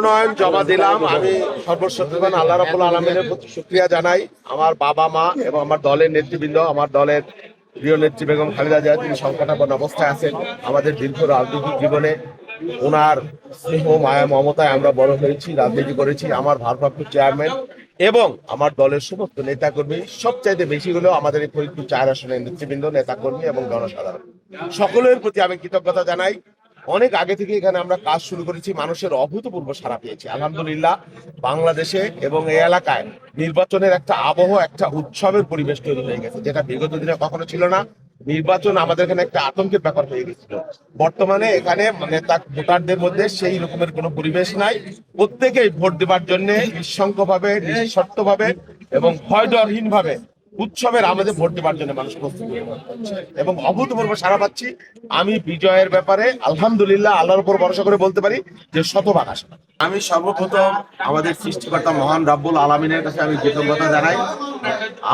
মনোনয়ন জমা দিলাম। আমি সর্বশক্তিমান আল্লাহ রাব্বুল আলামিনের প্রতি শুকরিয়া জানাই। আমার বাবা মা এবং আমার দলের নেতৃবৃন্দ, আমার দলের প্রিয় নেত্রী বেগম খালেদা জিয়া, তিনি সংকটাপন্ন অবস্থায় আছেন। আমাদের দীর্ঘ রাজনৈতিক জীবনে ওনার স্নেহ মায়া মমতায় আমরা বড় হয়েছি, রাজনীতি করেছি। আমার ভারপ্রাপ্ত চেয়ারম্যান এবং আমার দলের সমস্ত নেতাকর্মী, সবচাইতে বেশি হলেও আমাদের এই ফরিদপুর ৪ আসনের নেতৃবৃন্দ, নেতাকর্মী এবং জনসাধারণ সকলের প্রতি আমি কৃতজ্ঞতা জানাই। অনেক আগে থেকে এখানে আমরা কাজ শুরু করেছি, মানুষের অভূতপূর্ব সাড়া পেয়েছি আলহামদুলিল্লাহ। বাংলাদেশে এবং এই এলাকায় নির্বাচনের একটা আবহ, একটা উৎসবের পরিবেশ তৈরি হয়ে গেছে, যেটা বিগত দিনে কখনো ছিল না। নির্বাচন আমাদের এখানে একটা আতঙ্কের ব্যাপার হয়ে গেছিল। বর্তমানে এখানে নেতা ভোটারদের মধ্যে সেই রকমের কোনো পরিবেশ নাই। প্রত্যেকেই ভোট দেবার জন্য নিঃশঙ্কভাবে, নিঃশর্তভাবে এবং ভয় ডরহীন ভাবে উৎসবের আমাদের ভোট দেবার জন্য মানুষ প্রস্তুতি করছে এবং অভূতপূর্ব সাড়া পাচ্ছি। আমি বিজয়ের ব্যাপারে আলহামদুলিল্লাহ আল্লাহর উপর ভরসা করে বলতে পারি যে শতভাগ আশা। আমি সর্বপ্রথম আমাদের সৃষ্টিকর্তা মহান রাব্বুল আলামিনের কাছে আমি কৃতজ্ঞতা জানাই।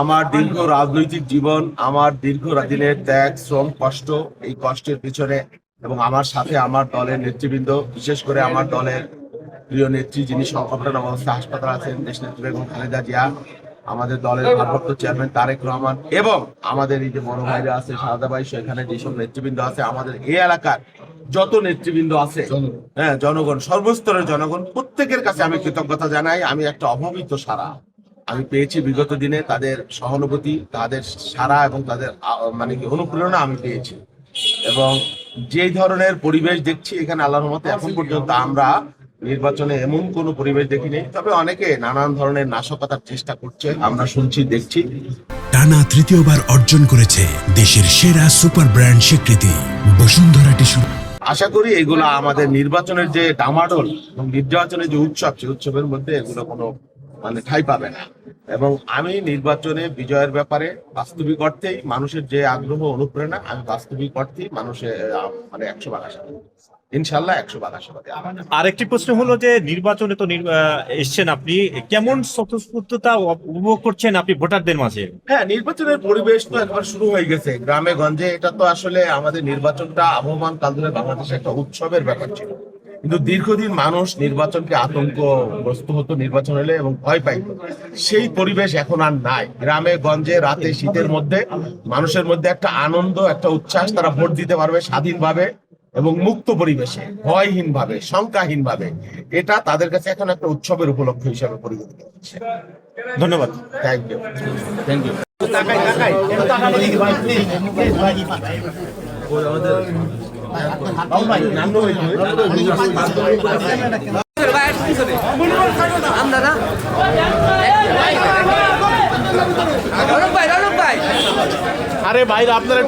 আমার দীর্ঘ রাজনৈতিক জীবন, আমার দীর্ঘ দিনের ত্যাগ, শ্রম, কষ্ট, এই কষ্টের পিছনে এবং আমার সাথে আমার দলের নেতৃবৃন্দ, বিশেষ করে আমার দলের প্রিয় নেত্রী যিনি সংকটাপন্ন অবস্থায় হাসপাতাল আছেন, দেশনেত্রী বেগম খালেদা জিয়া, আমাদের দলের ভারপ্রাপ্ত চেয়ারম্যান তারেক রহমান এবং আমাদের এই যে বড় ভাইরা আছে সারদা ভাই, সেখানে যেসব নেতৃবৃন্দ আছে, আমাদের এই এলাকার যত নেতৃবৃন্দ আছে, হ্যাঁ, জনগণ, সর্বস্তরের জনগণ, প্রত্যেকের কাছে আমি কৃতজ্ঞতা জানাই। আমি একটা অভাবিত সারা আমি পেয়েছি বিগত দিনে, তাদের সহানুভূতি, তাদের সারা এবং তাদের মানে কি অনুপ্রেরণা আমি পেয়েছি। এবং যেই ধরনের পরিবেশ দেখছি এখানে আল্লাহর রহমতে এখন পর্যন্ত আমরা নির্বাচনে এমন কোনো পরিবেশ দেখিনি। তবে অনেকে নানান ধরনের নাশকতার চেষ্টা করছে, আমরা শুনছি, দেখছি। টানা তৃতীয়বার অর্জন করেছে দেশের সেরা সুপার ব্র্যান্ড স্বীকৃতি বসুন্ধরা টিস্যু। আশা করি এগুলা আমাদের নির্বাচনের যে ডামাডোল এবং নির্বাচনের যে উৎসব, সেই উৎসবের মধ্যে এগুলো কোনো মানে ঠাঁই পাবে না। এবং আমি নির্বাচনে বিজয়ের ব্যাপারে বাস্তবিক অর্থেই মানুষের যে আগ্রহ, অনুপ্রেরণা, আমি বাস্তবিক অর্থেই মানুষের মানে 100% আশাবাদী, ইনশাল্লাহ 100% আশাবাদী। আরেকটি প্রশ্ন হলো যে নির্বাচনে তো এসছেন আপনি, কেমন স্বতঃস্ফূর্ততা উপভোগ করছেন আপনি ভোটারদের মাঝে? হ্যাঁ, নির্বাচনের পরিবেশ তো একবার শুরু হয়ে গেছে গ্রামে গঞ্জে। এটা তো আসলে আমাদের নির্বাচনটা আবহমান কাল ধরে বাংলাদেশে একটা উৎসবের ব্যাপার ছিল, কিন্তু দীর্ঘদিন মানুষ নির্বাচনকে আতঙ্কগ্রস্ত হতো নির্বাচন হলে এবং ভয় পাইত। সেই পরিবেশ এখন আর নাই। গ্রামে গঞ্জে রাতে শীতের মধ্যে মানুষের মধ্যে একটা আনন্দ, একটা উচ্ছ্বাস, তারা ভোট দিতে পারবে স্বাধীনভাবে এবং মুক্ত পরিবেশে, ভয়হীন ভাবে, শঙ্কাহীন ভাবে। এটা তাদের কাছে এখন একটা উৎসবের উপলক্ষ হিসাবে পরিগণিত হচ্ছে। ধন্যবাদ। Thank you, thank you. আরে ভাই আপনারা